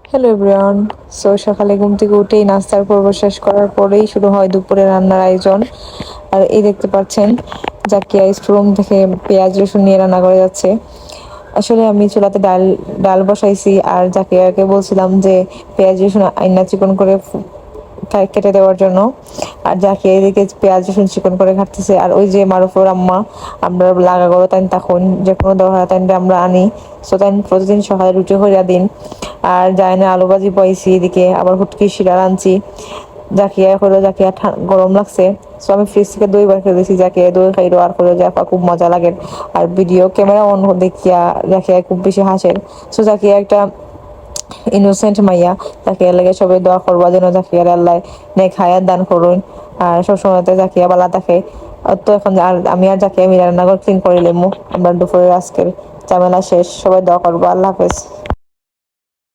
Hello everyone. সকালে ঘুম থেকে উঠেই নাস্তার পর্ব শেষ করার পরেই শুরু হয় দুপুরে রান্নার আয়োজন। আর এই দেখতে পাচ্ছেন জাকিয়া স্টোরুম থেকে পেঁয়াজ রসুন নিয়ে রান্না করে যাচ্ছে। আসলে আমি চুলাতে ডাল ডাল বসাইছি, আর জাকিয়াকে বলছিলাম যে পেঁয়াজ রসুন আইনা চিকন করে কেটে দেওয়ার জন্য। আর যাকে এদিকে পেঁয়াজ রসুন চিকন করে কাটতেছে। আর ওই যে মারুফুর আম্মা, আমরা লাগা করো তাই তখন যে কোনো দরকার তাই আমরা আনি। সো তাই প্রতিদিন সকালে রুটি হইয়া দিন। আর যায় না আলু ভাজি পাইছি, এদিকে আবার হুটকি শিরা আনছি। জাকিয়া হলো জাকিয়া গরম লাগছে, সো আমি ফ্রিজ থেকে দই বার করে দিয়েছি। জাকিয়া দই খাইলো আর হলো জাফা খুব মজা লাগে। আর ভিডিও ক্যামেরা অন দেখিয়া জাকিয়া খুব বেশি হাসেন। সো জাকিয়া একটা ইনোসেন্ট মাইয়া, জাকিয়ার লাগে সবাই দোয়া করবা যেন জাকিয়ার আল্লাহ নেক হায়াত দান করুন। আর সবসময় জাকিয়া বালা থাকে। তো এখন আর আমি আর জাকিয়া মিলে রান্নাঘর ক্লিন করে লেমু। আমরা দুপুরের আজকের ঝামেলা শেষ। সবাই দোয়া করবো। আল্লাহ হাফেজ।